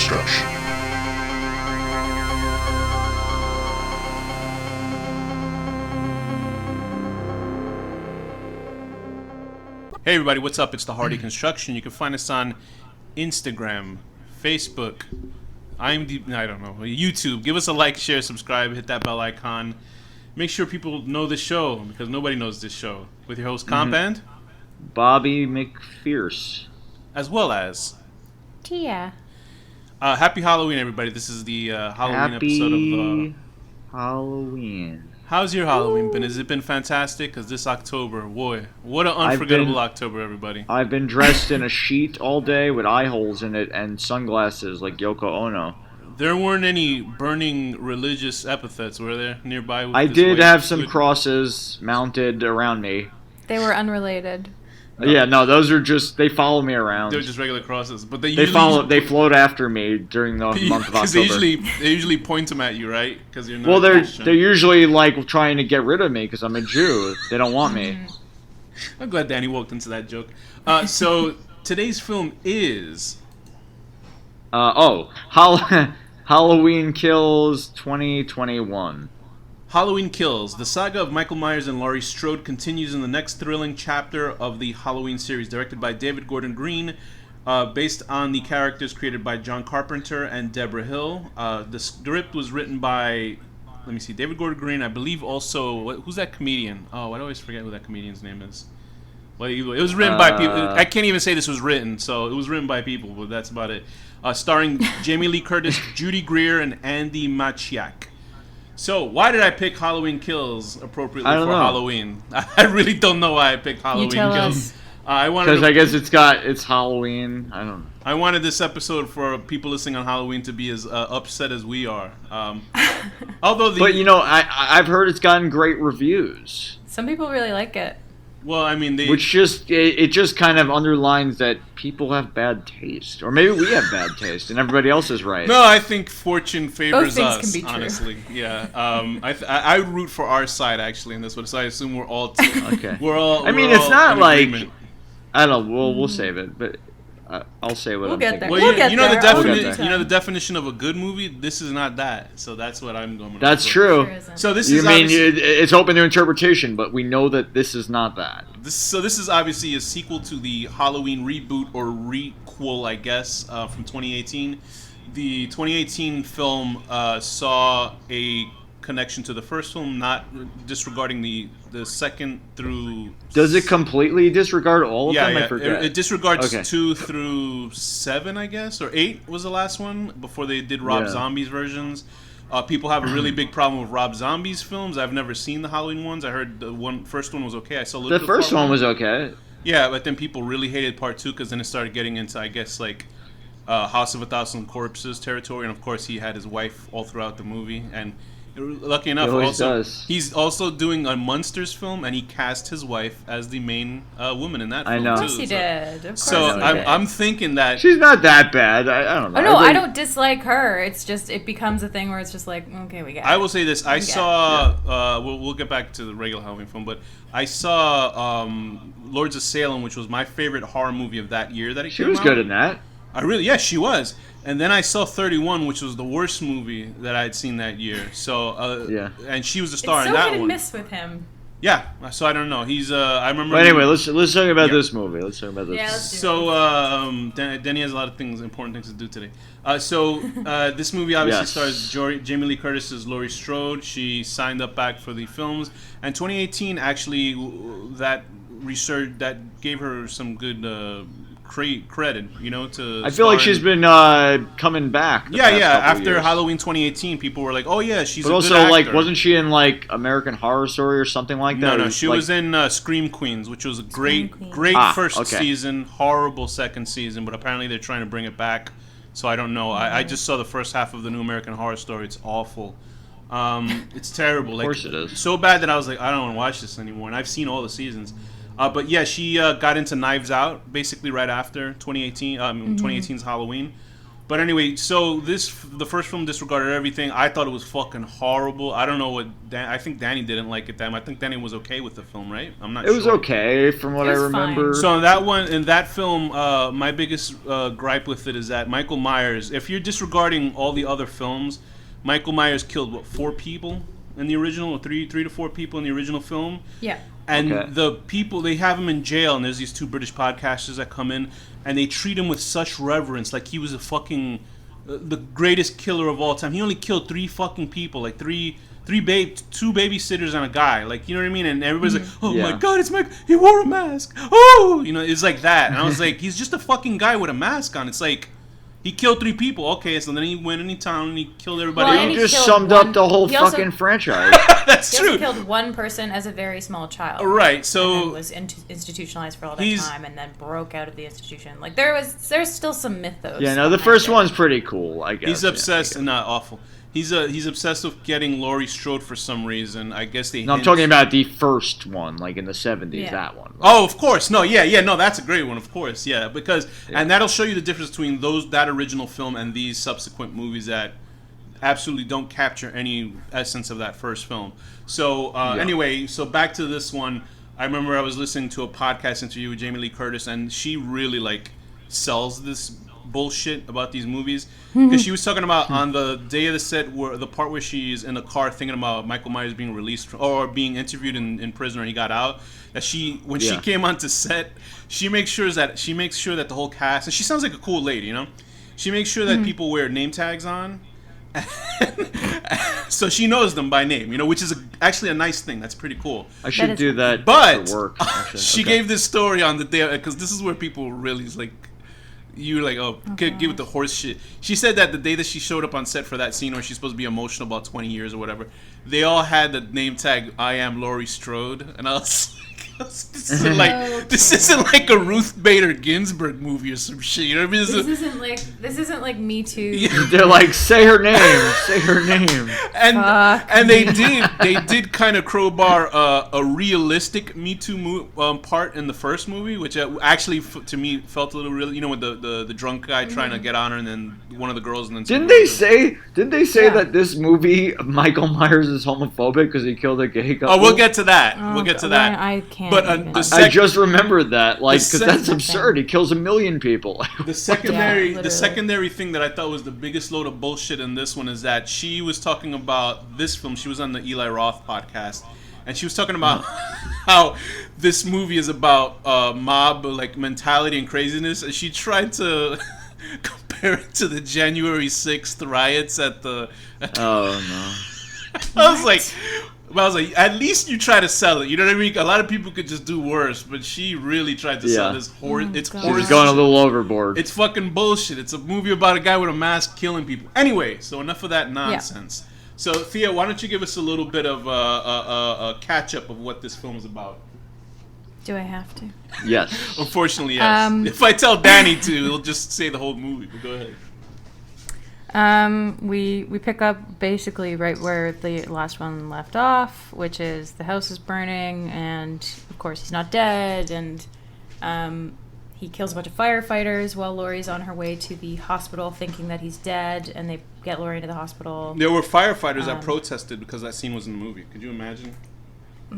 Deconstruction. Hey everybody, what's up? It's the HorrorDeconstruction. You can find us on Instagram, Facebook, YouTube. Give us a like, share, subscribe, hit that bell icon. Make sure people know this show, because nobody knows this show. With your host, Komp and Bobby McFierce. as well as Tia. Happy Halloween, everybody. This is the Halloween episode of Halloween. How's your Halloween been? Has it been fantastic? Because this October, boy, what an unforgettable October, everybody. I've been dressed in a sheet all day with eye holes in it and sunglasses like Yoko Ono. There weren't any burning religious epithets, were there, nearby? With I this did white have some good- crosses mounted around me. They were unrelated. Yeah, no, those are just, they follow me around. They're just regular crosses, but they float after me during the month of October. They usually point them at you, right? Because you're not. Well, they're Christian. usually like trying to get rid of me because I'm a Jew. They don't want me. I'm glad Danny walked into that joke. So today's film is Halloween Kills 2021. Halloween Kills. The saga of Michael Myers and Laurie Strode continues in the next thrilling chapter of the Halloween series, directed by David Gordon Green, based on the characters created by John Carpenter and Deborah Hill. The script was written by, David Gordon Green. I believe also, who's that comedian? Oh, I always forget who that comedian's name is. Well, it was written by people. I can't even say this was written, so it was written by people, but that's about it. Starring Jamie Lee Curtis, Judy Greer, and Andy Machiak. So, why did I pick Halloween Kills appropriately for Halloween? I really don't know why I picked Halloween Kills. Because I guess it's Halloween. I don't know. I wanted this episode for people listening on Halloween to be as upset as we are. But you know, I've heard it's gotten great reviews. Some people really like it. Well, I mean, which just kind of underlines that people have bad taste, or maybe we have bad taste, and everybody else is right. No, I think fortune favors Both things us. can be true. Honestly, yeah. I root for our side actually in this one, so I assume we're all okay. I mean, it's not like I don't know. We'll save it, but I'll say what I'm thinking. There. Well, you know the definition of a good movie. This is not that, so that's what I'm going. That's true. So this is it's open to interpretation, but we know that this is not that. This is obviously a sequel to the Halloween reboot or requel, I guess, from 2018. The 2018 film saw a connection to the first film, not disregarding the second through. Does it completely disregard all of them? Yeah. I forget. It disregards 2 through 7, I guess, or 8 was the last one before they did Rob Zombie's versions. People have a really big problem with Rob Zombie's films. I've never seen the Halloween ones. I heard the first one was okay. I saw a little the first one was okay. Yeah, but then people really hated part 2 because then it started getting into, I guess, like House of a Thousand Corpses territory, and of course he had his wife all throughout the movie. And lucky enough, he's also doing a Monsters film, and he cast his wife as the main woman in that film. I know. Of course he did. Of course so I'm thinking that she's not that bad. I don't know. Oh no, I don't dislike her. It's just it becomes a thing where it's just like, okay, we got it. I will say this: I saw. We'll get back to the regular Halloween film, but I saw Lords of Salem, which was my favorite horror movie of that year. That it she came was out. Good in that. She was. And then I saw 31, which was the worst movie that I had seen that year. So, and she was the star in that one. It's so hit and miss with him. Yeah, so I don't know. He's I remember. But anyway, let's talk about this movie. Let's talk about this. Yeah, let's do so, Denny has a lot of important things to do today. This movie obviously stars Jamie Lee Curtis as Laurie Strode. She signed up back for the films, and 2018 actually that gave her some good. Credit, to I feel like she's been coming back. After Halloween 2018, people were like, "Oh yeah, she's." But also, like, wasn't she in like American Horror Story or something like that? No, she was in Scream Queens, which was a great first season, horrible second season, but apparently they're trying to bring it back. So I don't know. I just saw the first half of the new American Horror Story. It's awful. It's terrible. Of course it is. So bad that I was like, I don't want to watch this anymore. And I've seen all the seasons. But yeah, she got into Knives Out basically right after 2018, 2018's Halloween. But anyway, so the first film disregarded everything. I thought it was fucking horrible. I don't know what I think Danny didn't like it that much. I think Danny was okay with the film, right? I'm not sure. It was okay from what I remember. fine. So in that film, my biggest gripe with it is that Michael Myers, if you're disregarding all the other films, Michael Myers killed, what, 4 people in the original, or 3 to 4 people in the original film? Yeah. And the people, they have him in jail, and there's these 2 British podcasters that come in, and they treat him with such reverence, like he was a fucking, the greatest killer of all time. He only killed 3 fucking people, like 2 babysitters and a guy, like, you know what I mean? And everybody's like, oh my god, it's Mike, he wore a mask, oh, you know, it's like that. And I was like, he's just a fucking guy with a mask on. It's like, he killed 3 people. Okay, so then he went into town and he killed everybody. Well, You and he just killed summed one- up the whole he also- fucking franchise. That's He true. also killed one person as a very small child. Right, so and then was institutionalized for all that he's- time, and then broke out of the institution. Like there's still some mythos. Yeah, no, the behind first it. one's pretty cool, I guess. he's yeah, obsessed, I guess. not awful. He's obsessed with getting Laurie Strode for some reason. I guess they. No, I'm hint- talking about the first one, like in the 70s, Yeah. that one. Oh, of course. No, yeah, no, that's a great one, of course, yeah, because and that'll show you the difference between that original film and these subsequent movies that absolutely don't capture any essence of that first film. So anyway, so back to this one. I remember I was listening to a podcast interview with Jamie Lee Curtis, and she really like sells this bullshit about these movies because she was talking about on the day of the set where the part where she's in the car thinking about Michael Myers being released or being interviewed in prison or he got out, that she came onto set, she makes sure that the whole cast, and she sounds like a cool lady, you know, she makes sure that people wear name tags on. So she knows them by name, you know, which is actually a nice thing. That's pretty cool. I should is- do that But for work. Actually. she Okay. gave this story on the day, because this is where people really is like, you're like, oh, give it the horse shit. She said that the day that she showed up on set for that scene where she's supposed to be emotional about 20 years or whatever, they all had the name tag, I am Laurie Strode. And I was like, this isn't like a Ruth Bader Ginsburg movie or some shit. You know what I mean? This isn't like Me Too. Yeah. They're like, say her name, say her name. Fuck And they did kind of crowbar a realistic Me Too part in the first movie, which actually to me felt a little real. You know, with the drunk guy trying to get on her, and then one of the girls, and then Didn't they say Yeah. that this movie Michael Myers is homophobic because he killed a gay couple? Oh, we'll get to that. Oh, We'll get to God, that. I can't. But even. I just remembered that, like, because The that's second absurd. He kills 1 million people. The secondary, Yeah, the literally. secondary thing that I thought was the biggest load of bullshit in this one is that she was talking about this film. She was on the Eli Roth podcast, and she was talking about how this movie is about mob like mentality and craziness. And she tried to compare it to the January 6th riots at the. Oh no. I was like, at least you try to sell it. You know what I mean? A lot of people could just do worse, but she really tried to sell Yeah. this horse. It's God. He horse. was going a little overboard. It's fucking bullshit. It's a movie about a guy with a mask killing people. Anyway, so enough of that nonsense. So, Thea, why don't you give us a little bit of a catch-up of what this film is about? Do I have to? Yes. Unfortunately, yes. If I tell Danny to, he'll just say the whole movie. But go ahead. We pick up basically right where the last one left off, which is the house is burning, and of course he's not dead, and he kills a bunch of firefighters while Laurie's on her way to the hospital, thinking that he's dead, and they get Laurie to the hospital. There were firefighters that protested because that scene was in the movie. Could you imagine?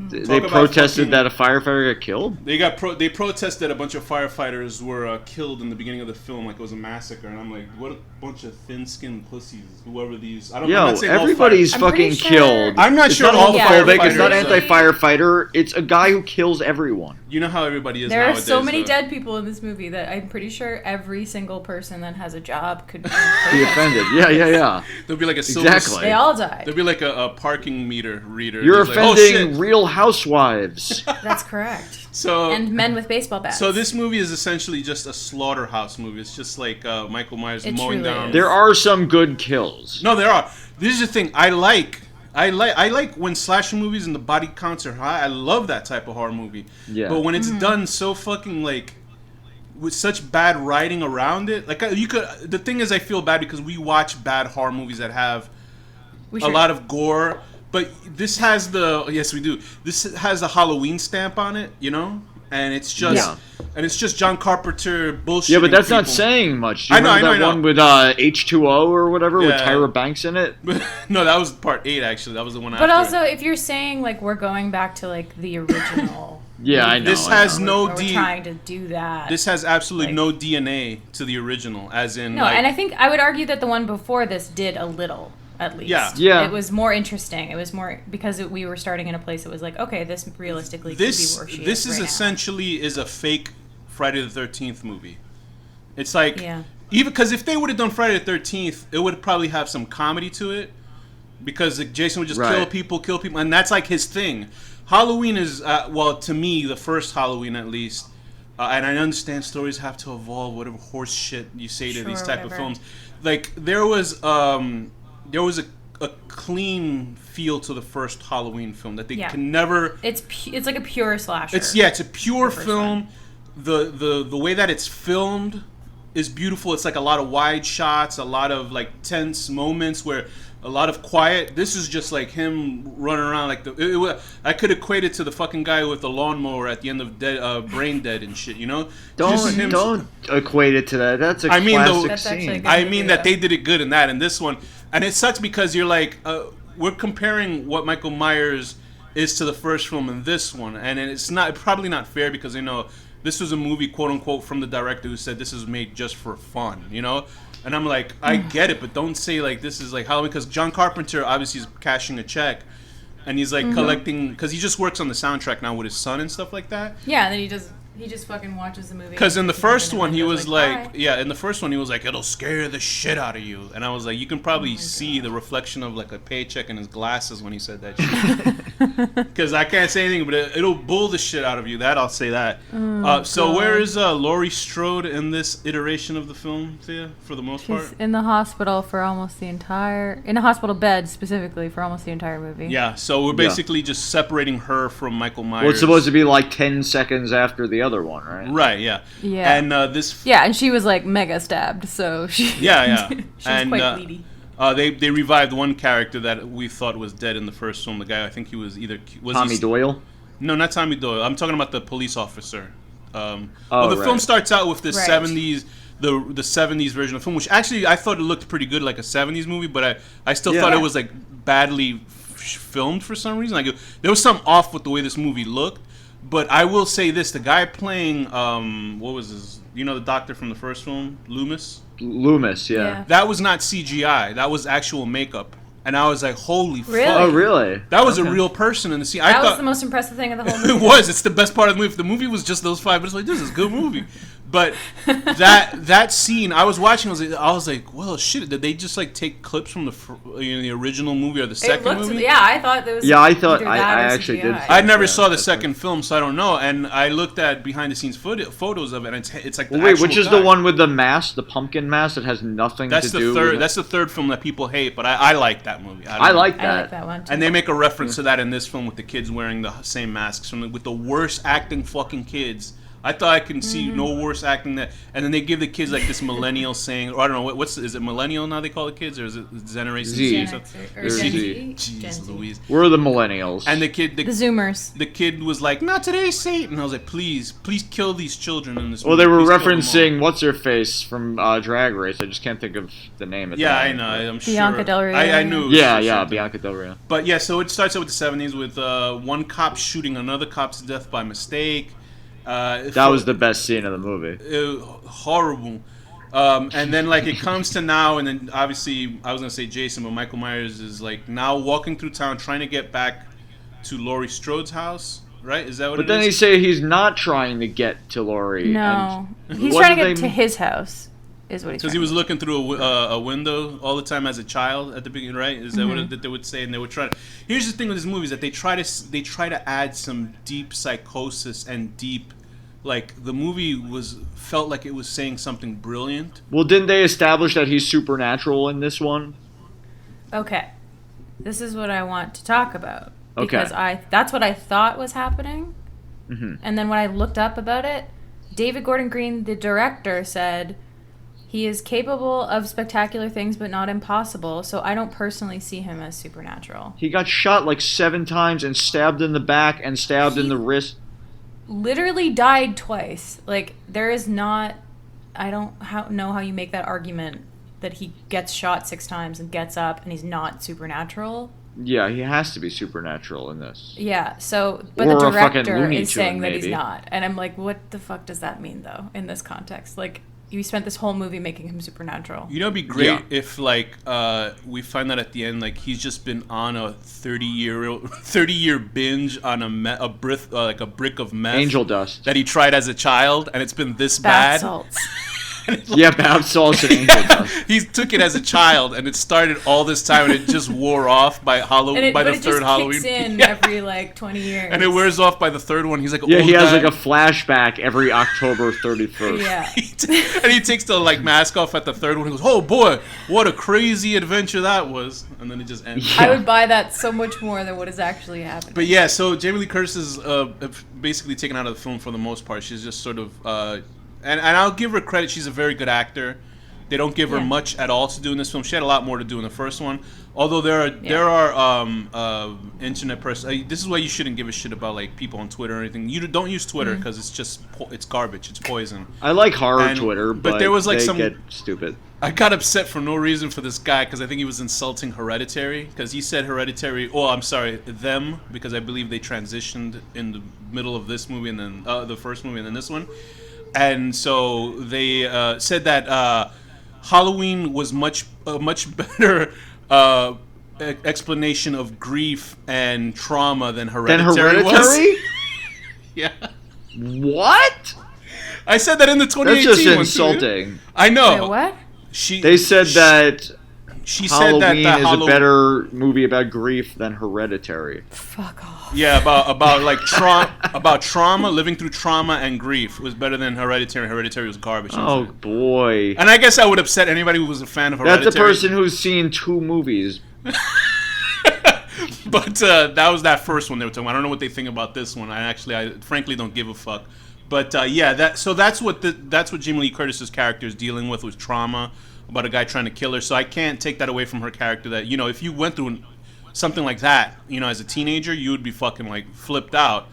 They about protested fucking- that a firefighter got killed? They protested a bunch of firefighters were killed in the beginning of the film, like it was a massacre, and I'm like, what a bunch of thin-skinned pussies, whoever these. I'm Yo, not saying all everybody's I'm fucking pretty sure- killed. I'm not It's sure not all homophobic, it's not firefighters- anti-firefighter, it's a guy who kills everyone. You know how everybody is There are nowadays. so many though. dead people in this movie that I'm pretty sure every single person that has a job could be Be offended. Yeah. There'll be like a silver. Exactly. They all died. There'll be like a parking meter reader. You're He's like, "Oh, offending shit." Real Housewives. That's correct. So And men with baseball bats. So this movie is essentially just a slaughterhouse movie. It's just like Michael Myers It mowing truly down. is. There are some good kills. No, there are. This is the thing. I like when slasher movies and the body counts are high. I love that type of horror movie. Yeah. But when it's done so fucking like with such bad writing around it, like you could. The thing is, I feel bad because we watch bad horror movies that have We a should- lot of gore. But this has the yes, we do. This has the Halloween stamp on it, you know. and it's just John Carpenter bullshit. Yeah, but that's not saying much. Do you remember that one with H2O or whatever with Tyra Banks in it? No, that was part 8 actually. That was the one after. But also, if you're saying like we're going back to like the original. Yeah, I know. This has no we're trying to do that. This has absolutely no DNA to the original, as in. No, and I think I would argue that the one before this did a little, at least. Yeah. It was more interesting. It was more because we were starting in a place that was like, okay, this realistically could be where she is. This is right essentially now. is a fake Friday the 13th movie. It's like even because if they would have done Friday the 13th, it would probably have some comedy to it because Jason would just kill people, and that's like his thing. Halloween is, well, to me, the first Halloween at least, and I understand stories have to evolve, whatever horse shit you say to these type of films. Like, there was a clean feel to the first Halloween film that they can never... It's like a pure slasher. It's a pure film. The way that it's filmed is beautiful. It's like a lot of wide shots, a lot of like tense moments where... A lot of quiet. This is just like him running around like I could equate it to the fucking guy with the lawnmower at the end of Brain Dead and shit. You know? Don't equate it to that. That's a classic scene. I mean that they did it good in that and this one, and it sucks because you're like we're comparing what Michael Myers is to the first film and this one, and it's probably not fair because this was a movie quote unquote from the director who said this is made just for fun. You know. And I'm like, I get it, but don't say like this is like Halloween because John Carpenter obviously is cashing a check, and he's like collecting because he just works on the soundtrack now with his son and stuff like that. Yeah, and then he just fucking watches the movie. Because in the first one he was like it'll scare the shit out of you, and I was like, you can probably see the reflection of like a paycheck in his glasses when he said that shit. Because I can't say anything, but it'll bull the shit out of you. That I'll say that. So where is Laurie Strode in this iteration of the film, Thea? For the most part, in the hospital for almost the entire in a hospital bed specifically for almost the entire movie. Yeah. So we're basically just separating her from Michael Myers. Well, it's supposed to be like 10 seconds after the other one, right? Right. Yeah. Yeah. And this. Yeah, and she was like mega stabbed, so she. Yeah. She's quite bleedy. They revived one character that we thought was dead in the first film. The guy, I think he was Tommy Doyle? No, not Tommy Doyle. I'm talking about the police officer. The film starts out with the 70s, the 70s version of the film, which actually I thought it looked pretty good, like a 70s movie, but I still thought it was like badly filmed for some reason. Like there was something off with the way this movie looked. But I will say this: the guy playing, what was his? The doctor from the first film, Loomis. Loomis, yeah. That was not CGI. That was actual makeup. And I was like, holy fuck. Oh, really? That was a real person in the scene. That was the most impressive thing of the whole movie. It was. It's the best part of the movie. If the movie was just those 5 minutes, like, this is a good movie. But that scene, I was watching, I was like, well, shit, did they just like take clips from the original movie or the second movie? Yeah, I thought there was. Yeah, I thought I actually did. I never saw the second film, so I don't know. And I looked at behind the scenes photos of it, and it's like. Wait, which is the one with the mask, the pumpkin mask that has nothing to do with it? That's the third film that people hate, but I like that movie. I like that. I like that one too. And they make a reference to that in this film with the kids wearing the same masks, with the worst acting fucking kids. I thought I can see no worse acting that, and then they give the kids like this millennial saying, or I don't know, is it millennial now they call the kids, or is it Generation Z? Gen X or Gen Z. Jeez Louise. We're the millennials. And the Zoomers. The kid was like, "Not today, Satan." And I was like, "Please kill these children in this." Well, movie. they were Please referencing what's her face from Drag Race. I just can't think of the name. I know. I'm sure. Bianca Del Rio. I knew. Yeah, Bianca Del Rio. But yeah, so it starts out with the 70s with one cop shooting another cop to death by mistake. That was the best scene of the movie. Horrible. And then like it comes to now, and then obviously I was gonna say Jason, but Michael Myers is like now walking through town trying to get back to Laurie Strode's house, right? Is that what? But then they say he's not trying to get to Laurie. No, he's trying to get to his house. Is what he's because he was looking through a window all the time as a child at the beginning, right? Is that what they would say? And they would try to. Here's the thing with this movie is that they try to add some deep psychosis and deep, like the movie felt like it was saying something brilliant. Well, didn't they establish that he's supernatural in this one? Okay, this is what I want to talk about because Okay. that's what I thought was happening, Mm-hmm. and then when I looked up about it, David Gordon Green, the director, said. He is capable of spectacular things, but not impossible, so I don't personally see him as supernatural. He got shot like 7 times and stabbed in the back and stabbed in the wrist. literally died twice. Like, there is not... I don't know how you make that argument that he gets shot 6 times and gets up and he's not supernatural. Yeah, he has to be supernatural in this. Yeah, so... But Or the a fucking director Looney is saying Tune, that he's maybe. not. And I'm like, what the fuck does that mean, though, in this context? Like, you spent this whole movie making him supernatural. You know, it'd be great Yeah. if, like, we find out at the end, like, he's just been on a 30-year binge on a brick of meth. Angel dust. That he tried as a child, and it's been this Bath bad. salts. Yeah, bath salts and angel dust. He took it as a child, and it started all this time, and it just wore off by But the it third just Halloween. kicks in Yeah. every, like, 20 years. And it wears off by the third one. He's like, Yeah, old he has guy. like a flashback every October 31st. Yeah. And he takes the like mask off at the third one. He goes, "Oh boy, what a crazy adventure that was!" And then it just ends. I would buy that so much more than what is actually happening. But yeah, so Jamie Lee Curtis is basically taken out of the film for the most part. She's just sort of, and I'll give her credit. She's a very good actor. They don't give her Yeah. much at all to do in this film. She had a lot more to do in the first one. Although there are internet person. This is why you shouldn't give a shit about like people on Twitter or anything. You don't use Twitter because it's just it's garbage. It's poison. I like horror And- Twitter, but there was, like, they some- get stupid. I got upset for no reason for this guy because I think he was insulting Hereditary because he said Hereditary. Oh, I'm sorry, them, because I believe they transitioned in the middle of this movie and then the first movie and then this one, and so they said that Halloween was much better explanation of grief and trauma than Hereditary was. Hereditary? Yeah, What? I said that in the 2018 That's just one, too. insulting. I know. Wait, what? They said that She said that Halloween the is a better movie about grief than Hereditary. Fuck off. Yeah, about like trauma, living through trauma and grief was better than Hereditary. Hereditary was garbage. Oh boy. And I guess I would upset anybody who was a fan of Hereditary. That's the person who's seen 2 movies. But that was that first one they were talking about. I don't know what they think about this one. I frankly don't give a fuck. But yeah, that's what Jamie Lee Curtis's character is dealing with trauma about a guy trying to kill her. So I can't take that away from her character. That, you know, if you went through something like that, you know, as a teenager, you would be fucking like flipped out.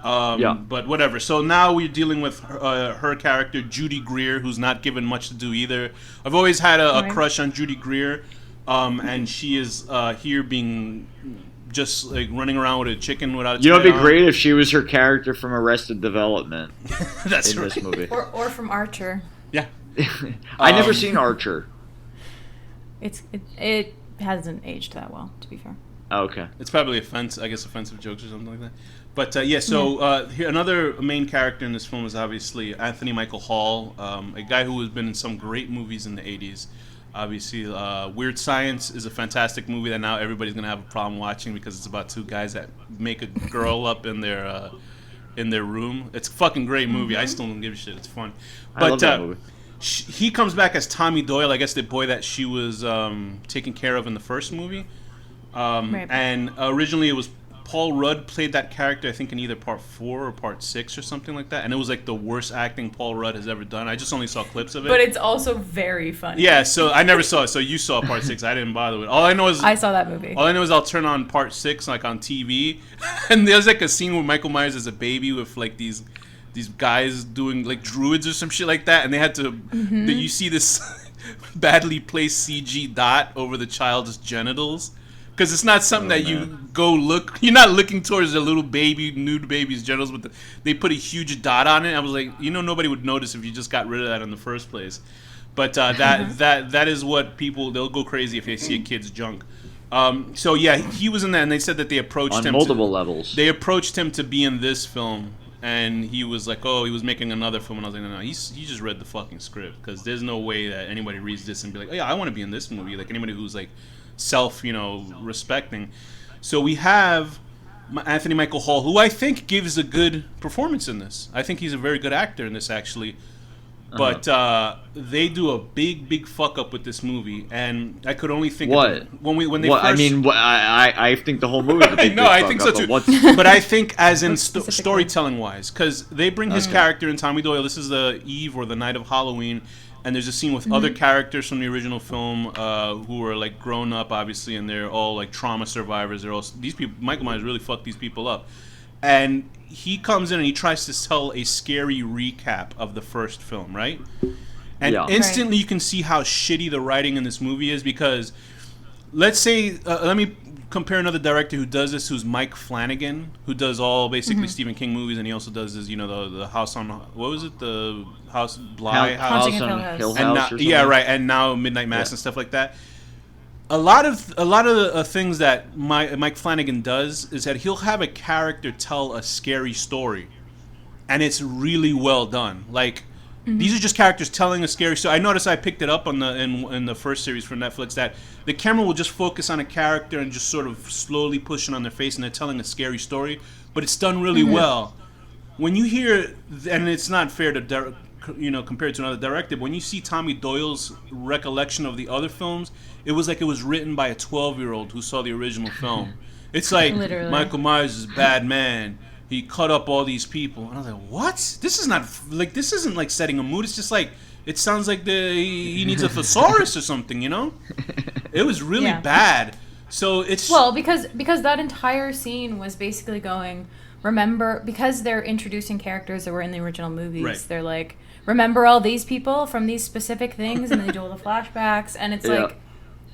Yeah. But whatever. So now we're dealing with her character, Judy Greer, who's not given much to do either. I've always had a crush on Judy Greer, and she is here being just like running around with a chicken without a You know, it'd be tail. great if she was her character from Arrested Development That's in right. this movie. Or from Archer. Yeah. I never seen Archer. It hasn't aged that well, to be fair. Oh, okay. It's probably offensive jokes or something like that. But yeah, so here, another main character in this film is obviously Anthony Michael Hall, a guy who has been in some great movies in the 80s. Obviously, Weird Science is a fantastic movie that now everybody's going to have a problem watching because it's about 2 guys that make a girl up in their room. It's a fucking great movie. I still don't give a shit. It's fun. But I love that movie. he comes back as Tommy Doyle, I guess the boy that she was taking care of in the first movie. Right. And originally it was Paul Rudd played that character, I think, in either part 4 or part 6 or something like that. And it was like the worst acting Paul Rudd has ever done. I just only saw clips of it. But it's also very funny. Yeah, so I never saw it. So you saw part 6. I didn't bother with it. All I know is that movie. All I know is I'll turn on part 6 like on TV, and there's like a scene where Michael Myers is a baby with like these guys doing like druids or some shit like that, and they had to. You see this badly placed CG dot over the child's genitals. Because it's not something that you go look. You're not looking towards the little baby, nude baby's genitals, but they put a huge dot on it. I was like, nobody would notice if you just got rid of that in the first place. But that is what they'll go crazy if they see a kid's junk. So yeah, he was in that, and they said that they approached him on multiple levels. They approached him to be in this film, and he was like, "Oh, he was making another film," and I was like, "No, he just read the fucking script, because there's no way that anybody reads this and be like, oh yeah, I want to be in this movie." Like anybody who's like self-respecting. So we have Anthony Michael Hall, who I think gives a good performance in this. I think he's a very good actor in this, actually. But they do a big fuck up with this movie, and I could only think what of when they what first. I mean, I think the whole movie is a big, No, big I fuck think up, so too. but what's But I think as in specifically? storytelling wise, because they bring his character in Tommy Doyle. This is the eve or the night of Halloween, and there's a scene with other characters from the original film who are like grown up, obviously, and they're all like trauma survivors. They're all these people. Michael Myers really fucked these people up. and he comes in and he tries to tell a scary recap of the first film, right? And instantly you can see how shitty the writing in this movie is, because let's say, let me compare another director who does this, who's Mike Flanagan, who does all basically Stephen King movies, and he also does his, the House on, what was it, the House Bly House, Haunting of Hill House, and now, or something. yeah, right, and now Midnight Mass and stuff like that. A lot of the things that Mike Flanagan does is that he'll have a character tell a scary story, and it's really well done. Like, these are just characters telling a scary story. I noticed I picked it up on in the first series for Netflix, that the camera will just focus on a character and just sort of slowly pushing on their face, and they're telling a scary story, but it's done really well. When you hear, and it's not fair to compared to another director, when you see Tommy Doyle's recollection of the other films, it was like it was written by a 12-year-old who saw the original film. It's like, Literally. Michael Myers is a bad man. He cut up all these people. And I was like, what? This is not, like, this isn't like setting a mood. It's just like, it sounds like he needs a thesaurus or something, It was really bad. So it's... Well, because that entire scene was basically going, remember, because they're introducing characters that were in the original movies, Right. they're like, remember all these people from these specific things, and they do all the flashbacks, and it's like,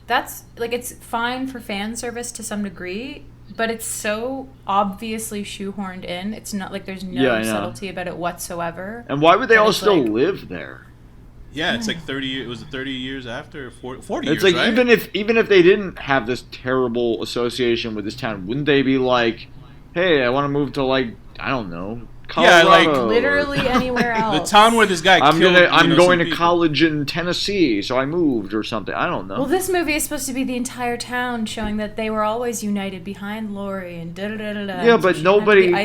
that's, like, it's fine for fan service to some degree, but it's so obviously shoehorned in. It's not like there's no subtlety about it whatsoever. And why would they all still like, live there? Yeah, it's like 30. It was 30 years after, 40 It's years, like, right? even if they didn't have this terrible association with this town, wouldn't they be like, hey, I want to move to, like, I don't know, Colorado. Yeah, like literally anywhere else. the town where this guy I'm killed. going to people. college in Tennessee, so I moved or something. I don't know. Well, this movie is supposed to be the entire town showing that they were always united behind Laurie and da-da-da-da-da. Yeah, but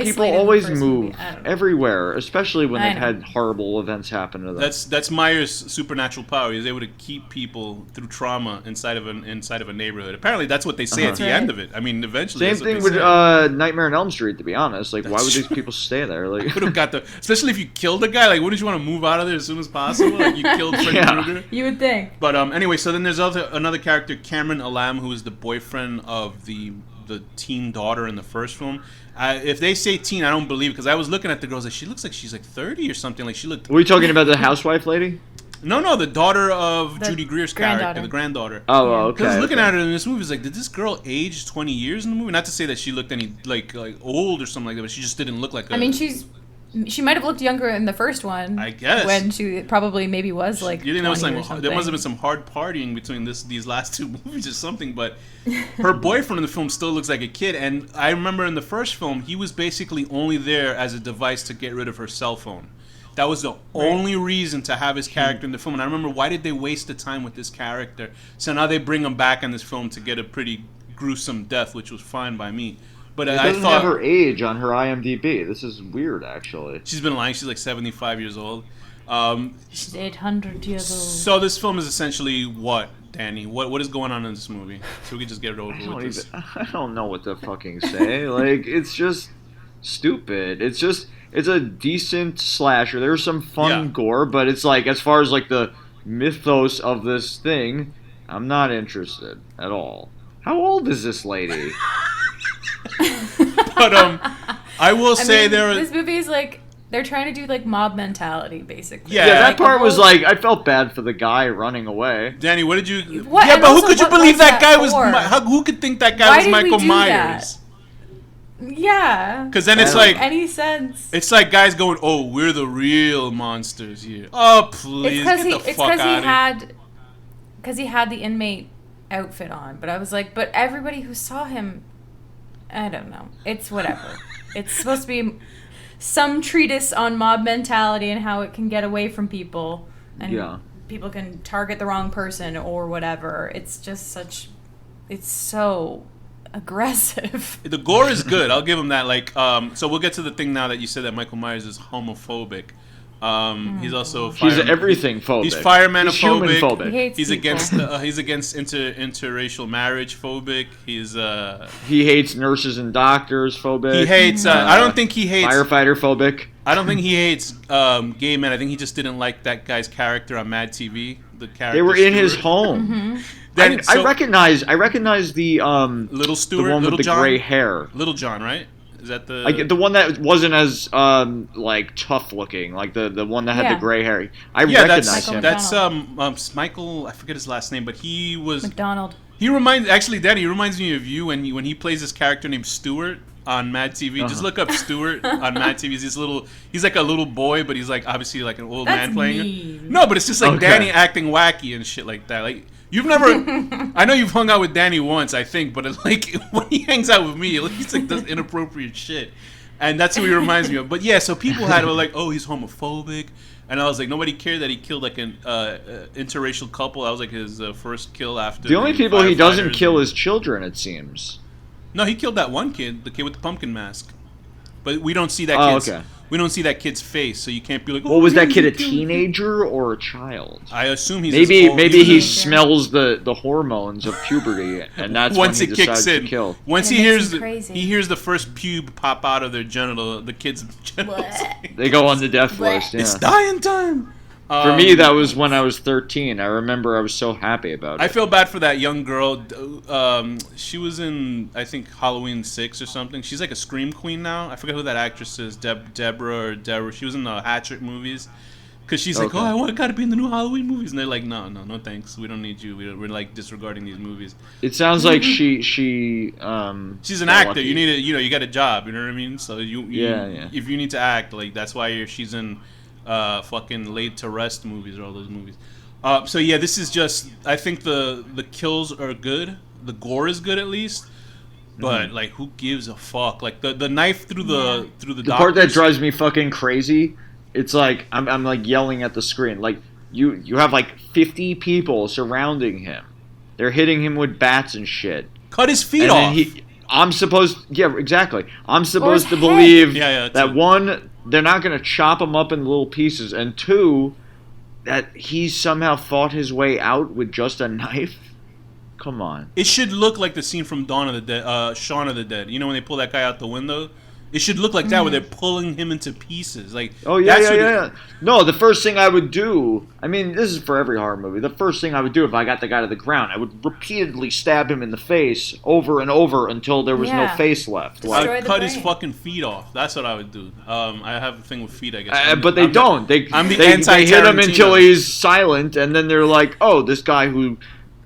people always move everywhere. everywhere, especially when I they've know. had horrible events happen to them. That's Myers' supernatural power. He's able to keep people through trauma inside of a neighborhood. Apparently, that's what they say at the Right. end of it. I mean, eventually. Same that's what thing they with say. Nightmare on Elm Street, to be honest. Like, why would these people stay there? Like, Would have got especially if you killed a guy. Like, wouldn't you want to move out of there as soon as possible? Like, you killed Freddy Krueger. You would think. But anyway, so then there's another character, Cameron Alam, who is the boyfriend of the teen daughter in the first film. If they say teen, I don't believe it, because I was looking at the girls, like, she looks like she's like 30 or something. Like, she looked. were we talking about the housewife lady? No, the daughter of The Judy Greer's granddaughter. character, the granddaughter. Oh, Yeah. okay. Because I was looking okay. at her in this movie, it's like, did this girl age 20 years in the movie? Not to say that she looked any like old or something like that, but she just didn't look like. I mean, she might have looked younger in the first one. I guess. When she probably maybe was like. You think 20 or something. there must have been some hard partying between these last two movies or something, but her boyfriend in the film still looks like a kid. And I remember in the first film, he was basically only there as a device to get rid of her cell phone. That was the only reason to have his character in the film. And I remember, why did they waste the time with this character? So now they bring him back in this film to get a pretty gruesome death, which was fine by me. But It I doesn't thought have her age on her IMDb. This is weird, actually. she's been lying. She's like 75 years old. She's 800 years old. So this film is essentially what, Danny? What is going on in this movie? So we can just get it over with this. I don't know what to fucking say. Like, it's just stupid. It's a decent slasher. There's some fun gore, but it's like, as far as like the mythos of this thing, I'm not interested at all. How old is this lady? But I will say this movie is like, they're trying to do like mob mentality, basically. Yeah, Yeah, that Like, part the was whole- like, I felt bad for the guy running away. Danny, what did you? What? Yeah, And but who also, could you what believe was that guy that was? for? Who could think that guy Why was did we Michael do Myers? Yeah. Because then it's I don't like Any sense? it's like guys going, "Oh, we're the real monsters here." Oh, please get the fuck out of here. Because he had the inmate outfit on, but I was like, but everybody who saw him, I don't know. It's whatever. It's supposed to be some treatise on mob mentality and how it can get away from people, and people can target the wrong person or whatever. It's just it's so aggressive. The gore is good. I'll give him that. Like, so we'll get to the thing now that you said that Michael Myers is homophobic. He's also He's everything phobic. He's firemanophobic. He's human phobic. He hates He's people. against interracial marriage phobic. He hates nurses and doctors phobic. He hates. I don't think he hates firefighter phobic. I don't think he hates gay men. I think he just didn't like that guy's character on Mad TV. The character They were in his Stewart. home. Mm-hmm. Then, I recognize the Little Stewart, the one Little with the John, gray hair. Little John, right? Is that the Like the one that wasn't as like tough looking, like the one that had the gray hair. I recognize him. That's Michael. I forget his last name, but he was McDonald. He reminds me of you when he plays this character named Stuart on Mad TV. Just look up Stuart on Mad TV. He's like a little boy, but he's like obviously like an old man playing it. No, but it's just like Danny acting wacky and shit like that. Like you've never, I know you've hung out with Danny once, I think, but it's like when he hangs out with me, he's like does inappropriate shit, and that's who he reminds me of. But yeah, so people were like, oh, he's homophobic. And I was like, nobody cared that he killed like an interracial couple. That was like his first kill after. The only people he doesn't kill is children, it seems. No, he killed that one kid, the kid with the pumpkin mask. But we don't see that kid's we don't see that kid's face, so you can't be like. Oh, well, was that kid a teenager or a child? I assume he's maybe he smells the hormones of puberty, and that's once when he decides kicks in. To kill. Once he hears the first pube pop out of their genital, the kid's genitals. They go on the death list. Yeah. It's dying time. For me, that was when I was 13. I remember I was so happy about it. I feel bad for that young girl. She was in, I think, Halloween 6 or something. She's like a scream queen now. I forget who that actress is, Deborah. She was in the Hatchet movies. Because she's like, oh, I gotta be in the new Halloween movies. And they're like, no thanks. We don't need you. We're like disregarding these movies. It sounds like she's an actor. Lucky. You need you got a job. You know what I mean? So if you need to act, like that's why she's in fucking Laid to Rest movies or all those movies. So yeah, this is just. I think the kills are good. The gore is good at least. But like, who gives a fuck? Like the knife through the part that drives me fucking crazy. It's like I'm like yelling at the screen. Like you have like 50 people surrounding him. They're hitting him with bats and shit. Cut his feet off. I'm supposed to believe that one, they're not gonna chop him up in little pieces, and two, that he somehow fought his way out with just a knife. Come on. It should look like the scene from Dawn of the Dead, Shaun of the Dead. You know when they pull that guy out the window? It should look like that, where they're pulling him into pieces. Like, yeah. No, the first thing I would do, I mean, this is for every horror movie. The first thing I would do if I got the guy to the ground, I would repeatedly stab him in the face over and over until there was no face left. I would cut his fucking feet off. That's what I would do. I have a thing with feet, I guess. But they don't. They hit him until he's silent, and then they're like, oh, this guy who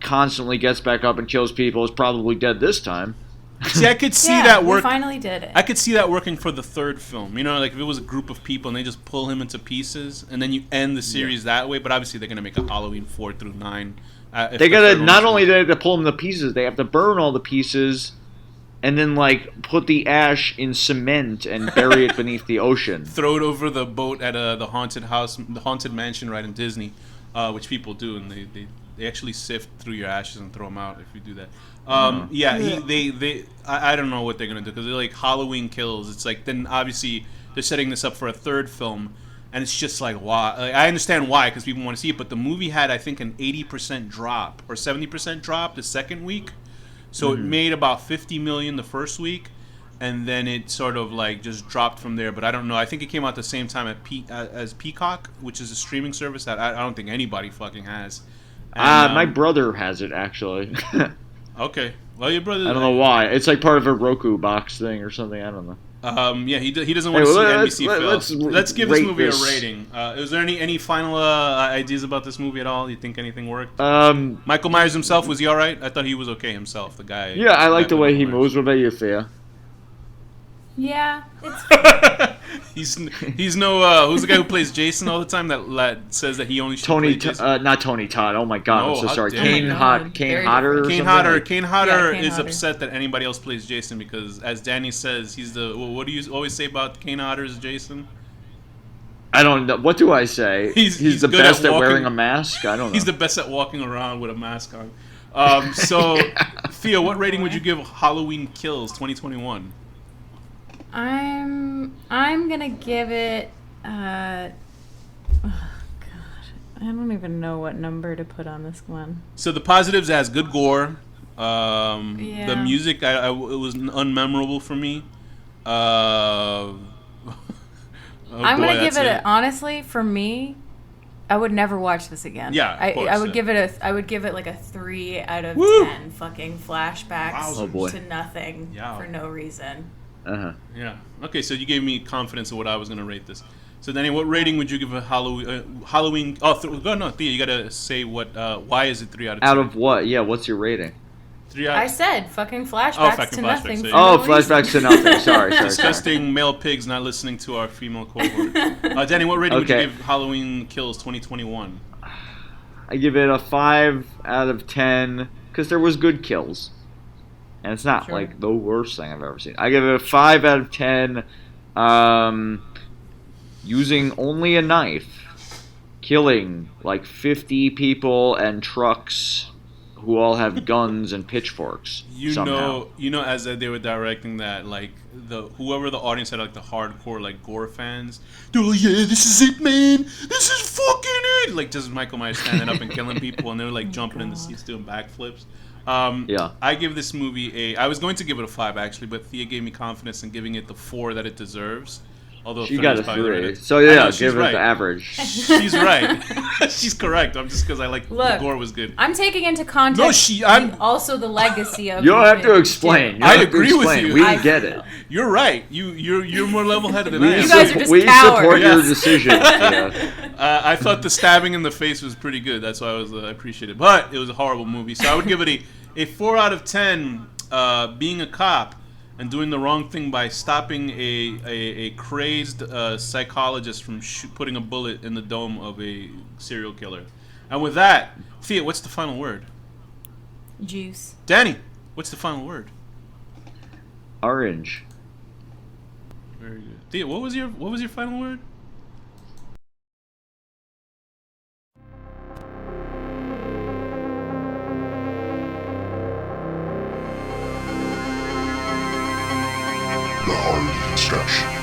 constantly gets back up and kills people is probably dead this time. See, I could see that work. We finally did it. I could see that working for the third film. You know, like if it was a group of people and they just pull him into pieces, and then you end the series that way. But obviously, they're gonna make a Halloween 4 through 9. They gotta not only do they have to pull him to pieces, they have to burn all the pieces, and then like put the ash in cement and bury it beneath the ocean. Throw it over the boat at the haunted house, the haunted mansion right in Disney, which people do, and they actually sift through your ashes and throw them out if you do that. I don't know what they're gonna do because they're like Halloween kills. It's like then obviously they're setting this up for a third film, and it's just like why? Like, I understand why because people want to see it, but the movie had I think an 80% drop or 70% drop the second week, so it made about 50 million the first week, and then it sort of like just dropped from there. But I don't know. I think it came out the same time as Peacock, which is a streaming service that I don't think anybody fucking has. And, my brother has it actually. Okay. Well, your brother. I don't know why. It's like part of a Roku box thing or something. I don't know. Yeah, he doesn't want to see NBC films. Let's give this movie a rating. Is there any final ideas about this movie at all? You think anything worked? Michael Myers himself, was he all right? I thought he was okay himself. The guy. Yeah, I like the way he moves. What about you, Thea? Yeah, it's. He's no who's the guy who plays Jason all the time that says that he only should play Jason? Not Tony Todd. Oh my god, I'm so sorry. Kane Hodder. Kane Hodder is upset that anybody else plays Jason because, as Danny says, he's the. What do you always say about Kane Hodder as Jason? I don't know. What do I say? He's the best at wearing a mask. I don't know. He's the best at walking around with a mask on. So, Thea, what rating would you give Halloween Kills 2021? I'm gonna give it. Oh God, I don't even know what number to put on this one. So the positives has good gore. The music, it was unmemorable for me. I'm gonna give it. Honestly, for me, I would never watch this again. Yeah, I would give it like a 3 out of 10. Fucking flashbacks to nothing for no reason. Uh-huh. Yeah. Okay, so you gave me confidence of what I was going to rate this. So, Danny, what rating would you give a Halloween? Thea, you got to say what. Why is it 3 out of 10? Out of what? Yeah, what's your rating? 3 out. I said fucking flashbacks fucking to flashbacks, nothing. so for you- Oh, no reason. flashbacks to nothing. Sorry. Disgusting male pigs not listening to our female cohort. Danny, what rating would you Okay. give Halloween Kills 2021? I give it a 5 out of 10 because there was good kills. And it's not Sure. like the worst thing I've ever seen. I give it a 5 out of 10. Using only a knife, killing like 50 people and trucks who all have guns and pitchforks. Somehow. As they were directing that, like whoever the audience had, like the hardcore like gore fans, they were like, "Yeah, this is it, man. This is fucking it." Like just Michael Myers standing up and killing people, and they were like jumping in the seats doing backflips. Yeah. I give this movie I was going to give it a 5 actually, but Thea gave me confidence in giving it the 4 that it deserves. Although She 3 got is a probably 3. right. So I yeah, know, she's give it right. the average. She's right. She's correct. I'm just because I like the Look, gore was good. I'm taking into context I'm- and also the legacy of You don't the have to movie, explain. too. You I don't have to agree with explain. you. We I get feel. it. You're right. You're more level-headed than I am. You guys are just we support cowards. your Yes. decision. Yeah. I thought the stabbing in the face was pretty good. That's why I appreciated it. But it was a horrible movie. So I would give it a 4 out of 10. Being a cop and doing the wrong thing by stopping a crazed psychologist from putting a bullet in the dome of a serial killer. And with that, Thea, what's the final word? Juice. Danny, what's the final word? Orange. Very good. Thea, what was your final word? The HorrorDeconstruction.